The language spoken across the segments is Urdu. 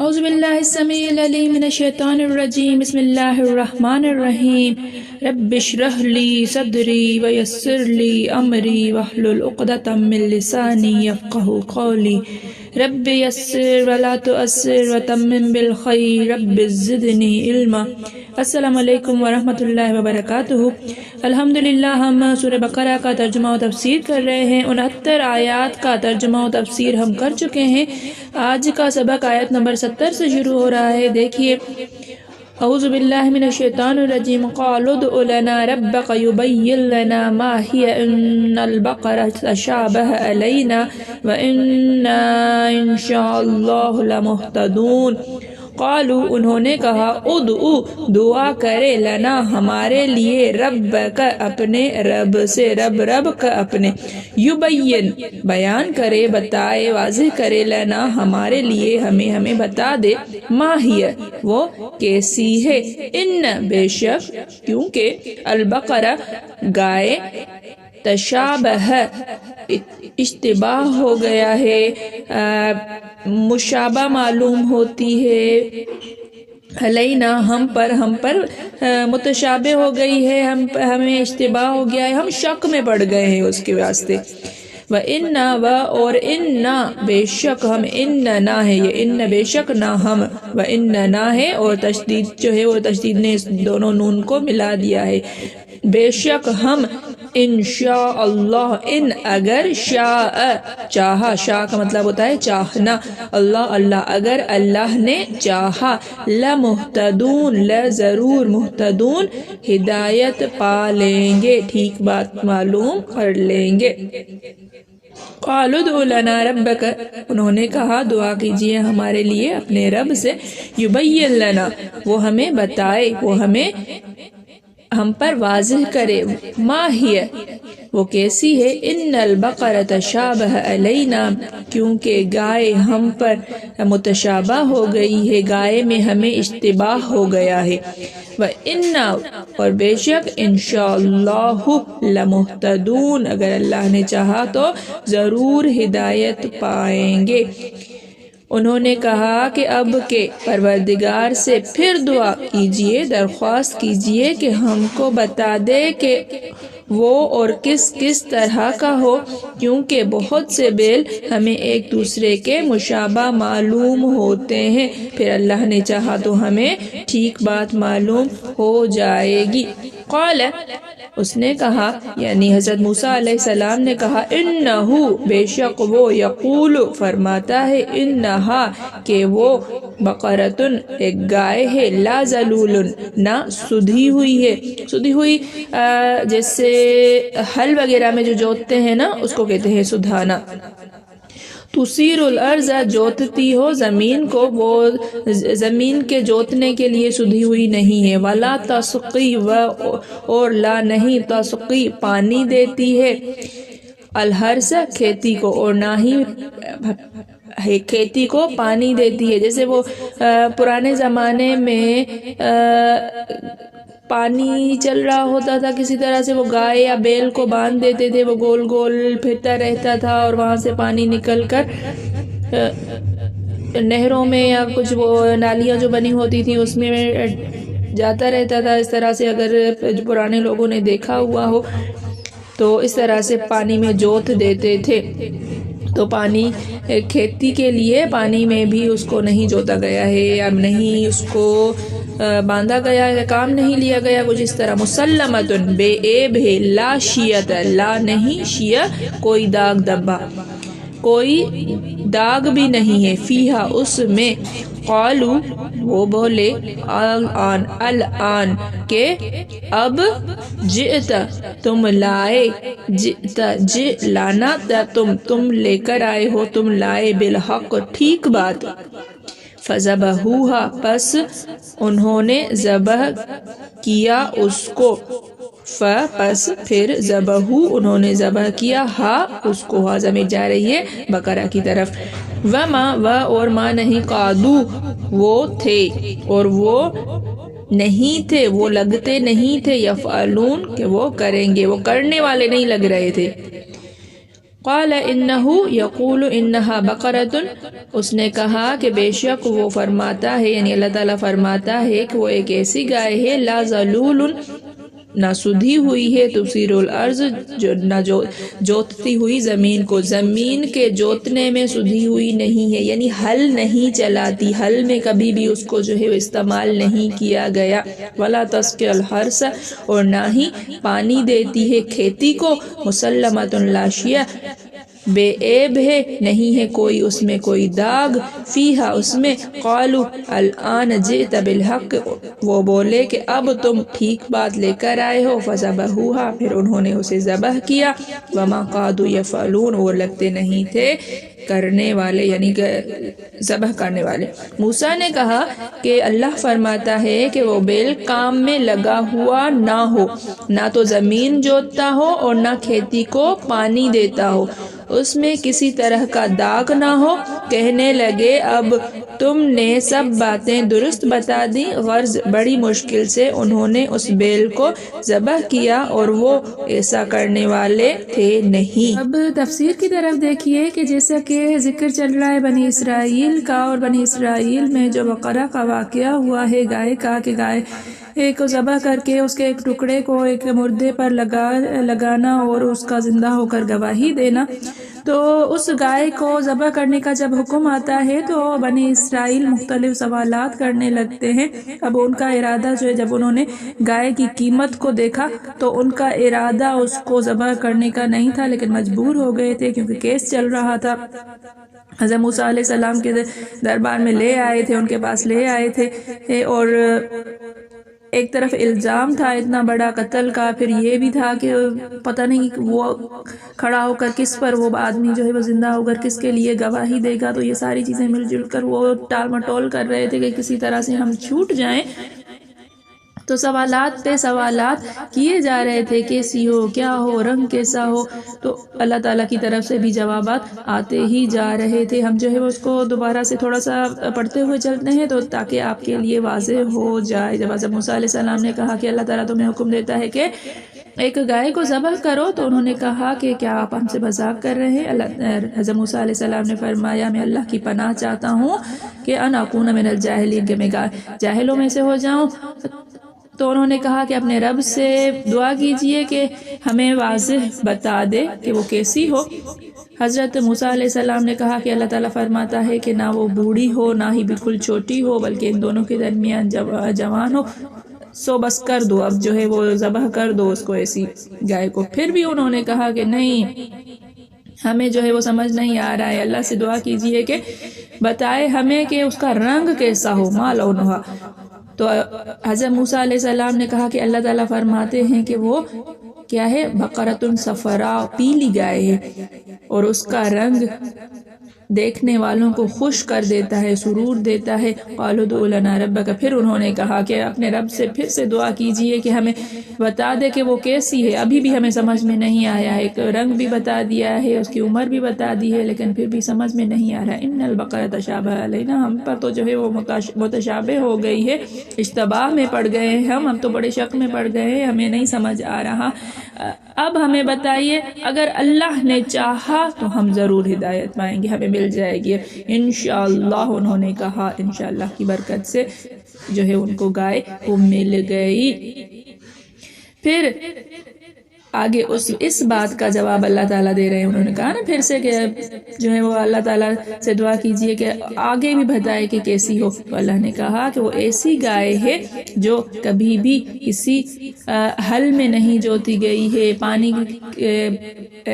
اعوذ باللہ السمیع العلیم من الشیطان الرجیم بسم اللہ الرحمن الرحیم رب اشرح لی صدری ویسر لی امری واحلل عقدۃ من لسانی یفقهوا قولی رب یسر ولا تؤثر وتمم بالخیر رب زدنی علما۔ السلام علیکم ورحمۃ اللہ وبرکاتہ۔ الحمدللہ ہم سورہ بقرہ کا ترجمہ و تفسیر کر رہے ہیں۔ 69 آیات کا ترجمہ و تفسیر ہم کر چکے ہیں۔ آج کا سبق آیت نمبر 70 سے شروع ہو رہا ہے۔ دیکھیے، اعوذ باللہ من الشیطان الرجیم قالوا ادع لنا ربک یبین لنا ما ہی ان البقرہ تشابہ علینا وانا ان شاء اللہ لمہتدون۔ قالوا انہوں نے کہا، ادعو دعا کرے، لنا ہمارے لیے، رب کا اپنے رب سے، رب کا اپنے، یبین بیان کرے، بتائے، واضح کرے، لنا ہمارے لیے، ہمیں بتا دے، ما ہی وہ کیسی ہے، ان بے شک، کیونکہ البقرہ گائے، تشابہ اشتباہ ہو گیا ہے، مشابہ معلوم ہوتی ہے، علینا ہم پر متشابہ ہو گئی ہے، ہمیں اشتباہ ہو گیا ہے، ہم شک میں پڑ گئے ہیں اس کے واسطے۔ وَإِنَّا اور اِنَّا بے شک ہم، اِنَّا ہے، یہ اِنَّ بے شک نہ ہم، وَإِنَّا ہے، اور تشدید جو ہے وہ تشدید نے اس دونوں نون کو ملا دیا ہے، بے شک ہم، انشاء اللہ، ان اگر، شاء چاہا، شاء کا مطلب ہوتا ہے چاہنا، اللہ اگر اللہ نے چاہا، لمہتدون ضرور مہتدون ہدایت پا لیں گے، ٹھیک بات معلوم کر لیں گے۔ قالوا ادع لنا ربک انہوں نے کہا، دعا کیجئے ہمارے لیے اپنے رب سے، یبین لنا وہ ہمیں بتائے، وہ ہم پر واضح کرے، ما ہی وہ کیسی ہے، ان البقرہ تشابہ علینا کیونکہ گائے ہم پر متشابہ ہو گئی ہے، گائے میں ہمیں اشتباہ ہو گیا ہے، وَإِنَّا اور بے شک انشاءاللہ لمہتدون اگر اللہ نے چاہا تو ضرور ہدایت پائیں گے۔ انہوں نے کہا کہ اب کے پروردگار سے پھر دعا کیجئے، درخواست کیجئے کہ ہم کو بتا دے کہ وہ اور کس طرح کا ہو، کیونکہ بہت سے بیل ہمیں ایک دوسرے کے مشابہ معلوم ہوتے ہیں، پھر اللہ نے چاہا تو ہمیں ٹھیک بات معلوم ہو جائے گی۔ قال اس نے کہا، یعنی حضرت موسیٰ علیہ السلام نے کہا، انہو بے شک وہ، یقول فرماتا ہے، انہا کہ وہ، بقرتن ایک گائے ہے، لا ذلول نہ سدھی ہوئی ہے، سدھی ہوئی جیسے ہل وغیرہ میں جو جوتتے ہیں نا اس کو کہتے ہیں سدھانا، تثیر الارض جوتتی ہو زمین کو، وہ زمین کے جوتنے کے لیے سدھی ہوئی نہیں ہے، ولا تسقی اور لا نہیں، تسقی پانی دیتی ہے، الحرث کھیتی کو، اور نہ ہی کھیتی کو پانی دیتی ہے، جیسے وہ پرانے زمانے میں پانی چل رہا ہوتا تھا کسی طرح سے، وہ گائے یا بیل کو باندھ دیتے تھے، وہ گول گول پھرتا رہتا تھا اور وہاں سے پانی نکل کر نہروں میں یا کچھ وہ نالیاں جو بنی ہوتی تھی اس میں جاتا رہتا تھا۔ اس طرح سے اگر پرانے لوگوں نے دیکھا ہوا ہو تو اس طرح سے پانی میں جوت دیتے تھے، تو پانی کھیتی کے لیے پانی میں بھی اس کو نہیں جوتا گیا ہے یا نہیں اس کو باندھا گیا ہے، کام نہیں لیا گیا، کچھ اس طرح۔ مسلمتن بے عیب ہے، لا شیعت لا نہیں، شیع کوئی داغ دبا، کوئی داغ بھی نہیں ہے، فیہا اس میں، قالو وہ بولے، الآن کہ اب، جئت تم لائے، جئت لانا تم لے کر آئے ہو، تم لائے، بالحق ٹھیک بات، فذبحوها پس انہوں نے ذبح کیا اس کو، پس پھر ذبحو انہوں نے ذبح کیا، اس کو، ضمیر جا رہی ہے بقرہ کی طرف، وما اور ما نہیں، قادو وہ تھے اور وہ نہیں تھے، وہ لگتے نہیں تھے، یفعلون کہ وہ کریں گے، وہ کرنے والے نہیں لگ رہے تھے، قال انہ یقول انہا بقرۃ، اس نے کہا کہ بے شک وہ فرماتا ہے، یعنی اللہ تعالیٰ فرماتا ہے کہ وہ ایک ایسی گائے ہے لا ذلول، نہ سدھی ہوئی ہے، تثیر الارض، جو نہ جوتتی ہوئی زمین کو، زمین کے جوتنے میں سدھی ہوئی نہیں ہے، یعنی ہل نہیں چلاتی، ہل میں کبھی بھی اس کو جو ہے استعمال نہیں کیا گیا، ولا تسقی الحرث، اور نہ ہی پانی دیتی ہے کھیتی کو، مسلمۃ لا شیء، بے عیب ہے، نہیں ہے کوئی اس میں کوئی داغ، فیہا اس میں، قالوا الآن جئت بالحق، وہ بولے کہ اب تم ٹھیک بات لے کر آئے ہو، فذبحوها، پھر انہوں نے اسے ذبح کیا، وما قادوا یفعلون، وہ لگتے نہیں تھے کرنے والے، یعنی کہ ذبح کرنے والے۔ موسیٰ نے کہا کہ اللہ فرماتا ہے کہ وہ بیل کام میں لگا ہوا نہ ہو، نہ تو زمین جوتتا ہو اور نہ کھیتی کو پانی دیتا ہو، اس میں کسی طرح کا داغ نہ ہو۔ کہنے لگے اب تم نے سب باتیں درست بتا دی، غرض بڑی مشکل سے انہوں نے اس بیل کو ذبح کیا اور وہ ایسا کرنے والے تھے نہیں۔ اب تفسیر کی طرف دیکھیے کہ جیسا کہ ذکر چل رہا ہے بنی اسرائیل کا، اور بنی اسرائیل میں جو بقرہ کا واقعہ ہوا ہے گائے کا، کہ گائے کو ذبح کر کے اس کے ایک ٹکڑے کو ایک مردے پر لگانا اور اس کا زندہ ہو کر گواہی دینا، تو اس گائے کو ذبح کرنے کا جب حکم آتا ہے تو بنی اسرائیل مختلف سوالات کرنے لگتے ہیں۔ اب ان کا ارادہ جو ہے، جب انہوں نے گائے کی قیمت کو دیکھا تو ان کا ارادہ اس کو ذبح کرنے کا نہیں تھا، لیکن مجبور ہو گئے تھے کیونکہ کیس چل رہا تھا۔ حضرت موسیٰ علیہ السلام کے دربار میں لے آئے تھے، ان کے پاس لے آئے تھے، اور ایک طرف الزام تھا اتنا بڑا قتل کا، پھر یہ بھی تھا کہ پتہ نہیں وہ کھڑا ہو کر کس پر وہ آدمی جو ہے وہ زندہ ہو کر کس کے لیے گواہی دے گا، تو یہ ساری چیزیں مل جل کر وہ ٹال مٹول کر رہے تھے کہ کسی طرح سے ہم چھوٹ جائیں۔ تو سوالات پہ سوالات کیے جا رہے تھے، کیسی ہو، کیا ہو، رنگ کیسا ہو، تو اللہ تعالیٰ کی طرف سے بھی جوابات آتے ہی جا رہے تھے۔ ہم جو ہے اس کو دوبارہ سے تھوڑا سا پڑھتے ہوئے چلتے ہیں تو تاکہ آپ کے لیے واضح ہو جائے۔ جب حضرت موسیٰ علیہ السلام نے کہا کہ اللہ تعالیٰ تمہیں حکم دیتا ہے کہ ایک گائے کو ذبح کرو، تو انہوں نے کہا کہ کیا آپ ہم سے مذاق کر رہے ہیں؟ حضرت موسیٰ علیہ السلام نے فرمایا میں اللہ کی پناہ چاہتا ہوں کہ ان اکون من الجاہلین، کہ میں جاہلوں میں سے ہو جاؤں۔ تو انہوں نے کہا کہ اپنے رب سے دعا کیجئے کہ ہمیں واضح بتا دے کہ وہ کیسی ہو۔ حضرت موسیٰ علیہ السلام نے کہا کہ اللہ تعالیٰ فرماتا ہے کہ نہ وہ بوڑھی ہو نہ ہی بالکل چھوٹی ہو، بلکہ ان دونوں کے درمیان جوان ہو، سو بس کر دو، اب جو ہے وہ ذبح کر دو اس کو، ایسی گائے کو۔ پھر بھی انہوں نے کہا کہ نہیں، ہمیں جو ہے وہ سمجھ نہیں آ رہا ہے، اللہ سے دعا کیجئے کہ بتائے ہمیں کہ اس کا رنگ کیسا ہو، ما لونہا۔ تو حضرت موسیٰ علیہ السلام نے کہا کہ اللہ تعالیٰ فرماتے ہیں کہ وہ کیا ہے، بقرۃ صفراء، پیلی گائے ہے، اور اس کا رنگ دیکھنے والوں کو خوش کر دیتا ہے، سرور دیتا ہے۔ قالوا ادع لنا ربک، پھر انہوں نے کہا کہ اپنے رب سے پھر سے دعا کیجئے کہ ہمیں بتا دے کہ وہ کیسی ہے، ابھی بھی ہمیں سمجھ میں نہیں آیا ہے، ایک رنگ بھی بتا دیا ہے، اس کی عمر بھی بتا دی ہے، لیکن پھر بھی سمجھ میں نہیں آ رہا۔ ان البقرۃ تشابہ علینا، ہم پر تو جو ہے وہ متشابہ ہو گئی ہے، اشتباہ میں پڑ گئے ہیں ہم تو بڑے شک میں پڑ گئے ہیں، ہمیں نہیں سمجھ آ رہا۔ اب ہمیں بتائیے، اگر اللہ نے چاہا تو ہم ضرور ہدایت پائیں گے، ہمیں مل جائے گی انشاءاللہ۔ انہوں نے کہا انشاءاللہ کی برکت سے جو ہے ان کو گائے وہ مل گئی۔ پھر آگے اس بات کا جواب اللہ تعالیٰ دے رہے ہیں، انہوں نے کہا نا پھر سے کہ جو ہے وہ اللہ تعالیٰ سے دعا کیجئے کہ آگے بھی بتائے کہ کیسی ہو۔ تو اللہ نے کہا کہ وہ ایسی گائے ہے جو کبھی بھی کسی ہل میں نہیں جوتی گئی ہے، پانی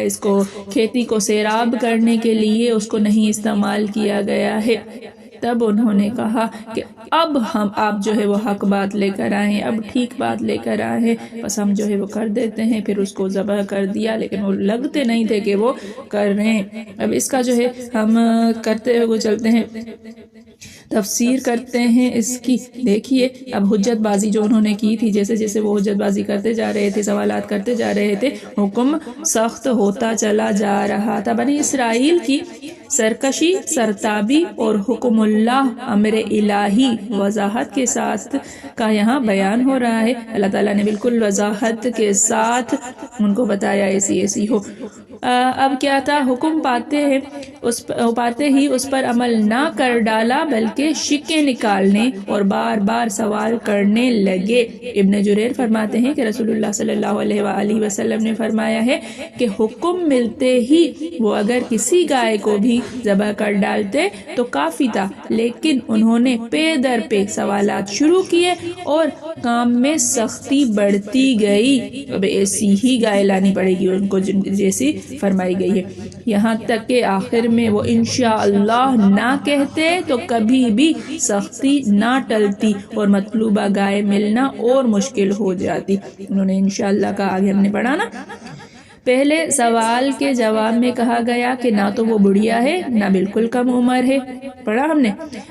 اس کو کھیتی کو سیراب کرنے کے لیے اس کو نہیں استعمال کیا گیا ہے۔ تب انہوں نے کہا کہ اب آپ جو ہے وہ حق بات لے کر آئے، اب ٹھیک بات لے کر آئے، بس ہم جو ہے وہ کر دیتے ہیں۔ پھر اس کو ذبح کر دیا، لیکن وہ لگتے نہیں تھے کہ وہ کر رہے ہیں۔ اب اس کا جو ہے ہم کرتے ہوئے چلتے ہیں، تفسیر کرتے ہیں اس کی۔ دیکھیے اب حجت بازی جو انہوں نے کی تھی، جیسے جیسے وہ حجت بازی کرتے جا رہے تھے، سوالات کرتے جا رہے تھے، حکم سخت ہوتا چلا جا رہا تھا۔ بنی اسرائیل کی سرکشی، سرتابی اور حکم اللہ، امر الہی وضاحت کے ساتھ کا یہاں بیان ہو رہا ہے۔ اللہ تعالیٰ نے بالکل وضاحت کے ساتھ ان کو بتایا ایسی ایسی ہو۔ اب کیا تھا، حکم پاتے ہی اس پر عمل نہ کر ڈالا بلکہ شکیں نکالنے اور بار بار سوال کرنے لگے۔ ابن جریر فرماتے ہیں کہ رسول اللہ صلی اللہ علیہ وآلہ وسلم نے فرمایا ہے کہ حکم ملتے ہی وہ اگر کسی گائے کو بھی ذبح کر ڈالتے تو کافی تھا، لیکن انہوں نے پے در پہ سوالات شروع کیے اور کام میں سختی بڑھتی گئی۔ اب ایسی ہی گائے لانی پڑے گی ان کو جیسی فرمائی گئی ہے، یہاں تک کہ آخر میں وہ انشاءاللہ نہ کہتے تو کبھی بھی سختی نہ ٹلتی اور مطلوبہ گائے ملنا اور مشکل ہو جاتی۔ انہوں نے انشاءاللہ کا آگے ہم نے پڑھا نا، پہلے سوال کے جواب میں کہا گیا کہ نہ تو وہ بڑھیا ہے نہ بالکل کم عمر ہے، پڑھا ہم نے،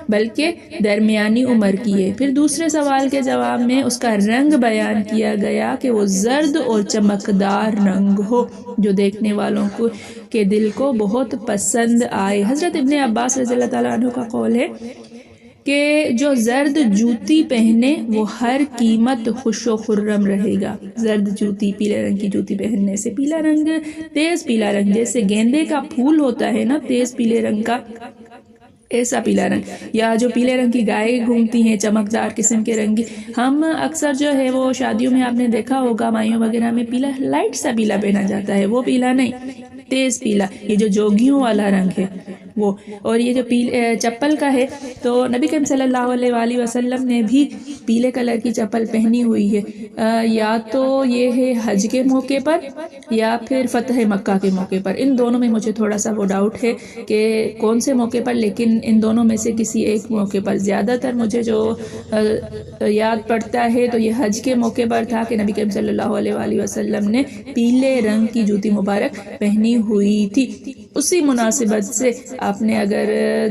بلکہ درمیانی عمر کی ہے۔ پھر دوسرے سوال کے جواب میں اس کا رنگ بیان کیا گیا کہ وہ زرد اور چمکدار رنگ ہو جو دیکھنے والوں کے دل کو بہت پسند آئے۔ حضرت ابن عباس رضی اللہ تعالیٰ عنہ کا قول ہے کہ جو زرد جوتی پہنے وہ ہر قیمت خوش و خرم رہے گا۔ زرد جوتی، پیلے رنگ کی جوتی پہننے سے، پیلا رنگ تیز پیلا رنگ جیسے گیندے کا پھول ہوتا ہے نا تیز پیلے رنگ کا، ایسا پیلا رنگ، یا جو پیلے رنگ کی گائے گھومتی ہیں چمکدار قسم کے رنگ کی، ہم اکثر جو ہے وہ شادیوں میں آپ نے دیکھا ہوگا مائیوں وغیرہ میں پیلا لائٹ سا پیلا پہنا جاتا ہے، وہ پیلا نہیں، تیز پیلا، یہ جو جوگیوں والا رنگ ہے وہ۔ اور یہ جو چپل کا ہے تو نبی کریم صلی اللہ علیہ وآلہ وسلم نے بھی پیلے کلر کی چپل پہنی ہوئی ہے، یا تو یہ ہے حج کے موقع پر یا پھر فتح مکہ کے موقع پر، ان دونوں میں مجھے تھوڑا سا وہ ڈاؤٹ ہے کہ کون سے موقع پر، لیکن ان دونوں میں سے کسی ایک موقع پر، زیادہ تر مجھے جو یاد پڑتا ہے تو یہ حج کے موقع پر تھا کہ نبی کریم صلی اللہ علیہ وآلہ وسلم نے پیلے رنگ کی جوتی مبارک پہنی ہوئی تھی۔ اسی مناسبت سے آپ نے اگر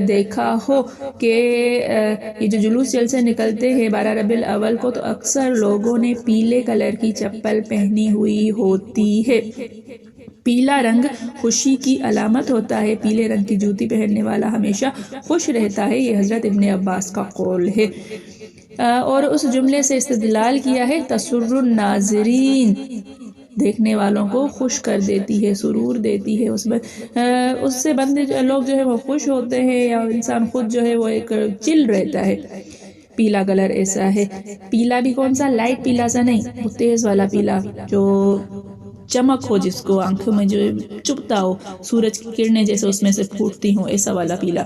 دیکھا ہو کہ یہ جو جلوس جلسے نکلتے ہیں 12 ربیع الاول کو تو اکثر لوگوں نے پیلے کلر کی چپل پہنی ہوئی ہوتی ہے۔ پیلا رنگ خوشی کی علامت ہوتا ہے، پیلے رنگ کی جوتی پہننے والا ہمیشہ خوش رہتا ہے، یہ حضرت ابن عباس کا قول ہے۔ اور اس جملے سے استدلال کیا ہے تسر الناظرین، دیکھنے والوں کو خوش کر دیتی ہے، سرور دیتی ہے، اس سے بندے لوگ جو ہے وہ خوش ہوتے ہیں، یا انسان خود جو ہے وہ ایک چل رہتا ہے۔ پیلا کلر ایسا ہے، پیلا بھی کون سا، لائٹ پیلا سا نہیں، وہ تیز والا پیلا جو چمک ہو، جس کو آنکھوں میں جو چبھتا ہو، سورج کی کرنیں جیسے اس میں سے پھوٹتی ہوں، ایسا والا پیلا۔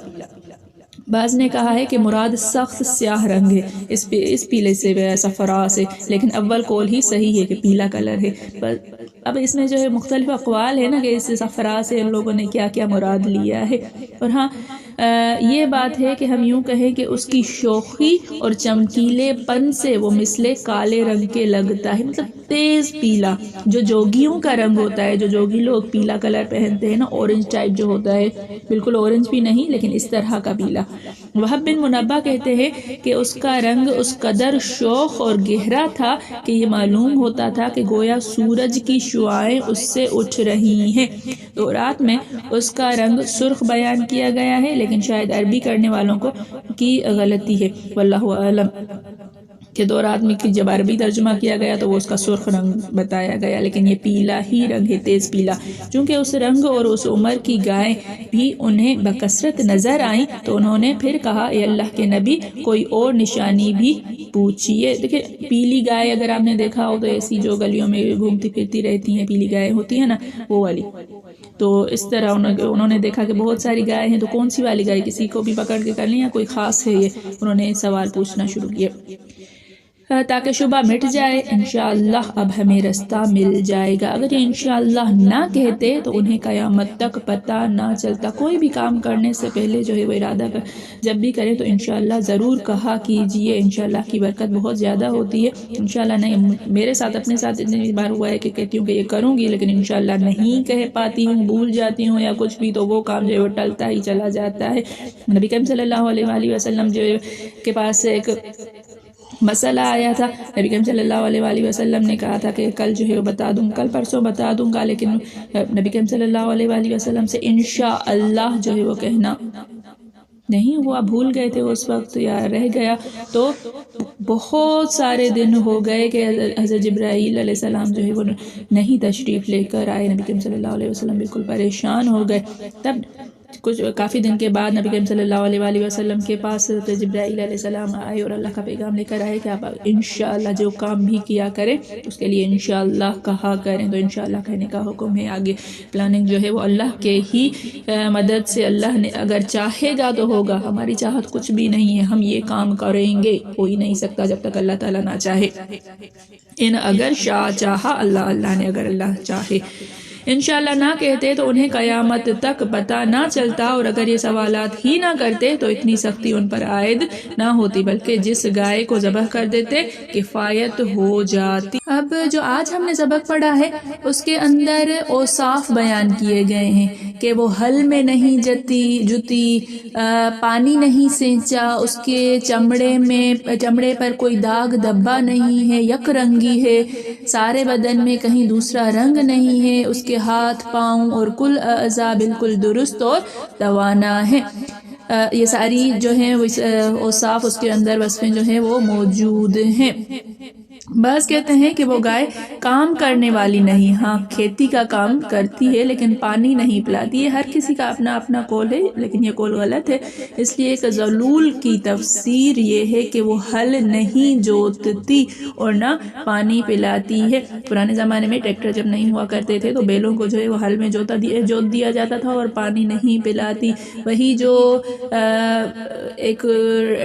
بعض نے کہا ہے کہ مراد سخت سیاہ رنگ ہے اس پیلے سے، صفرا سے، لیکن اول قول ہی صحیح ہے کہ پیلا کلر ہے۔ اب اس میں جو ہے مختلف اقوال ہے نا کہ اس صفرا سے ان لوگوں نے کیا کیا مراد لیا ہے۔ اور ہاں یہ بات ہے کہ ہم یوں کہیں کہ اس کی شوخی اور چمکیلے پن سے وہ مثل کالے رنگ کے لگتا ہے، مطلب تیز پیلا جو جوگیوں کا رنگ ہوتا ہے، جو جوگی لوگ پیلا کلر پہنتے ہیں نا، اورنج ٹائپ جو ہوتا ہے، بالکل اورنج بھی نہیں لیکن اس طرح کا پیلا۔ وہب بن منبہ کہتے ہیں کہ اس کا رنگ اس قدر شوخ اور گہرا تھا کہ یہ معلوم ہوتا تھا کہ گویا سورج کی شعاعیں اس سے اٹھ رہی ہیں۔ تو رات میں اس کا رنگ سرخ بیان کیا گیا ہے، لیکن شاید عربی کرنے والوں کی غلطی ہے، واللہ اعلم، کہ دو رات میں جب عربی ترجمہ کیا گیا تو وہ اس کا سرخ رنگ بتایا گیا، لیکن یہ پیلا ہی رنگ ہے، تیز پیلا۔ چونکہ اس رنگ اور اس عمر کی گائیں بھی انہیں بکثرت نظر آئیں تو انہوں نے پھر کہا اے اللہ کے نبی کوئی اور نشانی بھی پوچھئے۔ دیکھیں پیلی گائے اگر آپ نے دیکھا ہو تو ایسی جو گلیوں میں گھومتی پھرتی رہتی ہیں، پیلی گائے ہوتی ہیں نا وہ والی، تو اس طرح انہوں نے دیکھا کہ بہت ساری گائے ہیں تو کون سی والی گائے، کسی کو بھی پکڑ کے کر لیں یا کوئی خاص ہے، یہ انہوں نے سوال پوچھنا شروع کیا تاکہ شبہ مٹ جائے۔ انشاءاللہ اب ہمیں رستہ مل جائے گا۔ اگر یہ انشاءاللہ نہ کہتے تو انہیں قیامت تک پتہ نہ چلتا۔ کوئی بھی کام کرنے سے پہلے جو ہے وہ ارادہ جب بھی کرے تو انشاءاللہ ضرور کہا کیجئے، انشاءاللہ کی برکت بہت زیادہ ہوتی ہے۔ انشاءاللہ نہیں، میرے ساتھ اپنے ساتھ اتنی بار ہوا ہے کہ کہتی ہوں کہ یہ کروں گی لیکن انشاءاللہ نہیں کہہ پاتی ہوں، بھول جاتی ہوں یا کچھ بھی، تو وہ کام جو ہے وہ ٹلتا ہی چلا جاتا ہے۔ نبی کریم صلی اللہ علیہ وآلہ وسلم جو کے پاس ایک مسئلہ آیا تھا، نبی کریم صلی اللہ علیہ وآلہ وسلم نے کہا تھا کہ کل جو ہے وہ بتا دوں، کل پرسوں بتا دوں گا، لیکن نبی کریم صلی اللہ علیہ وآلہ وسلم سے انشاءاللہ جو ہے وہ کہنا نہیں ہوا، بھول گئے تھے اس وقت یا رہ گیا، تو بہت سارے دن ہو گئے کہ حضرت جبرائیل علیہ السلام جو ہے وہ نہیں تشریف لے کر آئے۔ نبی کریم صلی اللہ علیہ وسلم بالکل پریشان ہو گئے۔ تب کچھ کافی دن کے بعد نبی کریم صلی اللہ علیہ وآلہ وسلم کے پاس حضرت جبرائیل علیہ السلام آئے اور اللہ کا پیغام لے کر آئے کہ آپ انشاءاللہ جو کام بھی کیا کریں اس کے لیے انشاءاللہ کہا کریں۔ تو انشاءاللہ کہنے کا حکم ہے۔ آگے پلاننگ جو ہے وہ اللہ کے ہی مدد سے، اللہ نے اگر چاہے گا تو ہوگا، ہماری چاہت کچھ بھی نہیں ہے، ہم یہ کام کریں گے، کوئی نہیں سکتا جب تک اللہ تعالیٰ نہ چاہے۔ اگر چاہا اللہ نے اگر اللہ چاہے انشاءاللہ نہ کہتے تو انہیں قیامت تک پتہ نہ چلتا، اور اگر یہ سوالات ہی نہ کرتے تو اتنی سختی ان پر عائد نہ ہوتی، بلکہ جس گائے کو ذبح کر دیتے کفایت ہو جاتی۔ اب جو آج ہم نے سبق پڑھا ہے اس کے اندر اوصاف بیان کیے گئے ہیں کہ وہ حل میں نہیں جتی، پانی نہیں سینچا، اس کے چمڑے پر کوئی داغ دھبا نہیں ہے، یک رنگی ہے، سارے بدن میں کہیں دوسرا رنگ نہیں ہے، اس کے ہاتھ پاؤں اور کل اعضاء بالکل درست اور توانا ہے۔ یہ ساری جو ہیں اوصاف اس کے اندر وصفیں جو ہیں وہ موجود ہیں۔ بعض کہتے ہیں کہ وہ گائے کام کرنے والی نہیں، ہاں کھیتی کا کام کرتی ہے لیکن پانی نہیں پلاتی ہے۔ ہر کسی کا اپنا اپنا قول ہے لیکن یہ قول غلط ہے، اس لیے کہ ذلول کی تفسیر یہ ہے کہ وہ ہل نہیں جوتتی اور نہ پانی پلاتی ہے۔ پرانے زمانے میں ٹریکٹر جب نہیں ہوا کرتے تھے تو بیلوں کو جو ہے وہ ہل میں جوت دیا جاتا تھا اور پانی نہیں پلاتی۔ وہی جو ایک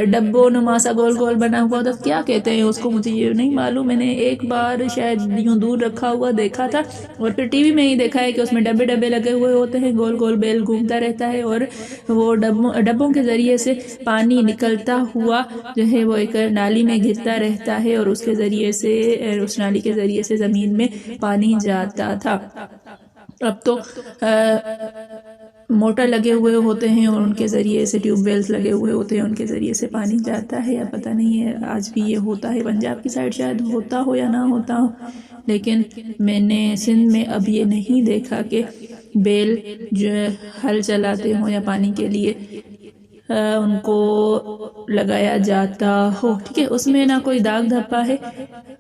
ڈبو نما سا گول گول بنا ہوا تھا، کیا کہتے ہیں اس کو، مجھے یہ نہیں معلوم، میں نے ایک بار شاید یوں دور رکھا ہوا دیکھا تھا، اور پھر ٹی وی میں ہی دیکھا ہے کہ اس میں ڈبے لگے ہوئے ہوتے ہیں، گول گول بیل گھومتا رہتا ہے اور وہ ڈبوں کے ذریعے سے پانی نکلتا ہوا جو ہے وہ ایک نالی میں گرتا رہتا ہے اور اس نالی کے ذریعے سے زمین میں پانی جاتا تھا۔ اب تو موٹر لگے ہوئے ہوتے ہیں اور ان کے ذریعے سے ٹیوب ویلز لگے ہوئے ہوتے ہیں، ان کے ذریعے سے پانی جاتا ہے، یا پتہ نہیں ہے آج بھی یہ ہوتا ہے، پنجاب کی سائڈ شاید ہوتا ہو یا نہ ہوتا ہو، لیکن میں نے سندھ میں اب یہ نہیں دیکھا کہ بیل جو ہل چلاتے ہوں یا پانی کے لیے ان کو لگایا جاتا ہو، ٹھیک ہے، اس میں نہ کوئی داغ دھبا ہے۔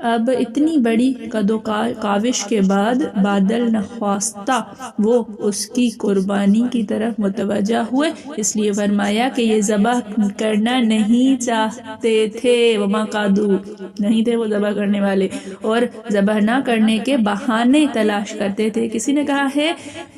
اب اتنی بڑی قد و کاوش کے بعد بادل نخواستہ وہ اس کی قربانی کی طرف متوجہ ہوئے، اس لیے فرمایا کہ یہ ذبح کرنا نہیں چاہتے تھے، وما قادو نہیں تھے وہ ذبح کرنے والے، اور ذبح نہ کرنے کے بہانے تلاش کرتے تھے۔ کسی نے کہا ہے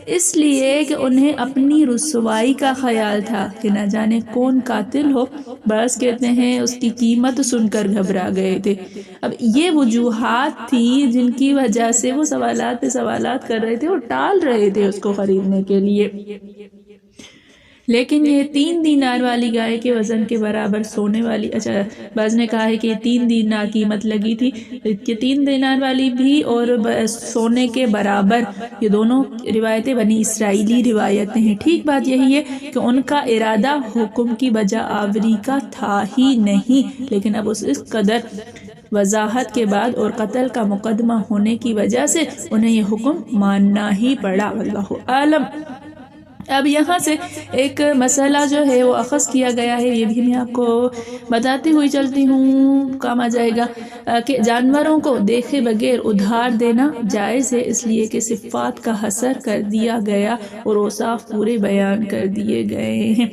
اس لیے کہ انہیں اپنی رسوائی کا خیال تھا کہ نہ جانے کون قاتل ہو، بعض کہتے ہیں اس کی قیمت سن کر گھبرا گئے تھے۔ اب یہ وجوہات تھی جن کی وجہ سے وہ سوالات پہ سوالات کر رہے تھے اور ٹال رہے تھے اس کو خریدنے کے لیے۔ لیکن یہ 3 دینار والی گائے کے وزن کے برابر سونے والی، اچھا بعض نے کہا ہے کہ 3 دینار قیمت لگی تھی، کہ 3 دینار والی بھی اور سونے کے برابر، یہ دونوں روایتیں بنی اسرائیلی روایتیں ہیں۔ ٹھیک بات یہی ہے کہ ان کا ارادہ حکم کی بجا آوری کا تھا ہی نہیں، لیکن اب اس قدر وضاحت کے بعد اور قتل کا مقدمہ ہونے کی وجہ سے انہیں یہ حکم ماننا ہی پڑا، واللہ اعلم۔ اب یہاں سے ایک مسئلہ جو ہے وہ اخذ کیا گیا ہے، یہ بھی میں آپ کو بتاتی ہوئی چلتی ہوں، کام آ جائے گا، کہ جانوروں کو دیکھے بغیر ادھار دینا جائز ہے، اس لیے کہ صفات کا حصر کر دیا گیا اور اوصاف پورے بیان کر دیے گئے ہیں۔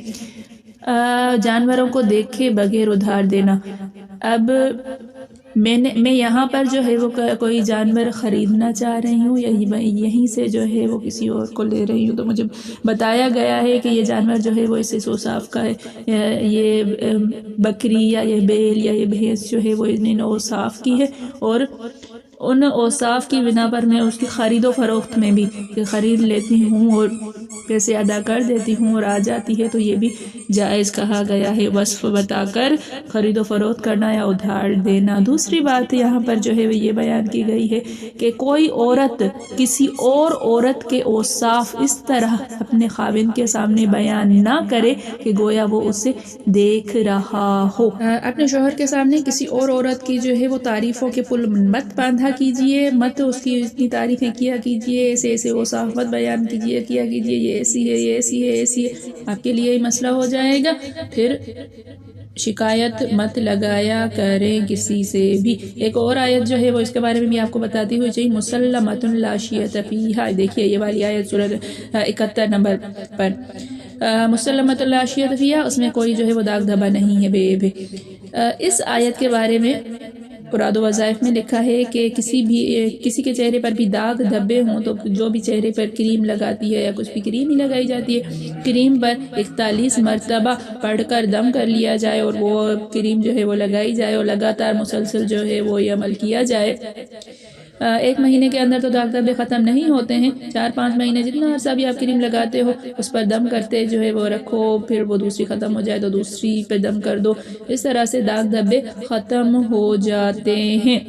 جانوروں کو دیکھے بغیر ادھار دینا، اب میں یہاں پر جو ہے وہ کوئی جانور خریدنا چاہ رہی ہوں یا یہیں سے جو ہے وہ کسی اور کو لے رہی ہوں، تو مجھے بتایا گیا ہے کہ یہ جانور جو ہے وہ اس اوصاف کا ہے، یہ بکری یا یہ بیل یا یہ بھینس جو ہے وہ ان اوصاف کی ہے، اور ان اوصاف کی بنا پر میں اس کی خرید و فروخت میں بھی خرید لیتی ہوں اور پیسے ادا کر دیتی ہوں اور آ جاتی ہے، تو یہ بھی جائز کہا گیا ہے، وصف بتا کر خرید و فروخت کرنا یا ادھار دینا۔ دوسری بات یہاں پر جو ہے وہ یہ بیان کی گئی ہے کہ کوئی عورت کسی اور عورت کے اوصاف اس طرح اپنے خاوند کے سامنے بیان نہ کرے کہ گویا وہ اسے دیکھ رہا ہو۔ اپنے شوہر کے سامنے کسی اور عورت کی جو ہے وہ تعریفوں کے پل مت باندھا کیجئے، مت اس کی اتنی تعریفیں کیا کیجئے، ایسے اوصاف مت بیان کیجئے یہ ایسی ہے، یہ ایسی ہے، ایسی ہے، آپ کے لیے ہی مسئلہ ہو جائے گا۔ پھر شکایت مت لگایا کریں کسی سے بھی۔ ایک اور آیت جو ہے وہ اس کے بارے میں بھی آپ کو بتاتی ہوئی چاہیے، مسلمۃ لا شیۃ فیہا، دیکھیے یہ والی آیت سورۃ 71 نمبر پر، مسلمۃ لا شیۃ فیہا، اس میں کوئی جو ہے وہ داغ دھبا نہیں ہے بے عیب ہے۔ اس آیت کے بارے میں مراد و وظائف میں لکھا ہے کہ کسی کے چہرے پر بھی داغ دھبے ہوں تو جو بھی چہرے پر کریم لگاتی ہے یا کچھ بھی کریم ہی لگائی جاتی ہے، کریم پر 41 مرتبہ پڑھ کر دم کر لیا جائے اور وہ کریم جو ہے وہ لگائی جائے اور لگاتار مسلسل جو ہے وہ یہ عمل کیا جائے۔ 1 مہینے کے اندر تو داغ دھبے ختم نہیں ہوتے ہیں، 4-5 مہینے جتنا عرصہ بھی آپ کریم لگاتے ہو اس پر دم کرتے جو ہے وہ رکھو، پھر وہ دوسری ختم ہو جائے تو دوسری پہ دم کر دو، اس طرح سے داغ دھبے ختم ہو جاتے ہیں۔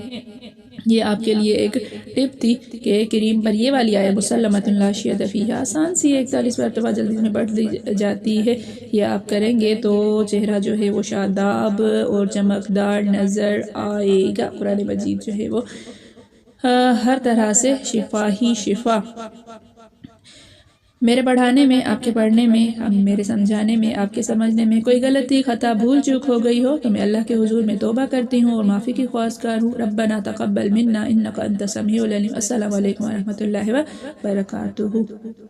یہ آپ کے لیے ایک ٹپ تھی کہ کریم پر یہ والی آیت مسلمۃ لا شیۃ فیہا آسان سی 41 مرتبہ جلدی میں پڑھ دی جاتی ہے، یہ آپ کریں گے تو چہرہ جو ہے وہ شاداب اور چمکدار نظر آئے گا۔ قرآن مجید جو ہے وہ ہر طرح سے شفا ہی شفا۔ میرے پڑھانے میں، آپ کے پڑھنے میں، میرے سمجھانے میں، آپ کے سمجھنے میں کوئی غلطی، خطا، بھول چوک ہو گئی ہو تو میں اللہ کے حضور میں توبہ کرتی ہوں اور معافی کی خواستگار ہوں۔ ربنا تقبل منا انک انت السمیع العلیم۔ السلام علیکم ورحمۃ اللہ وبرکاتہ۔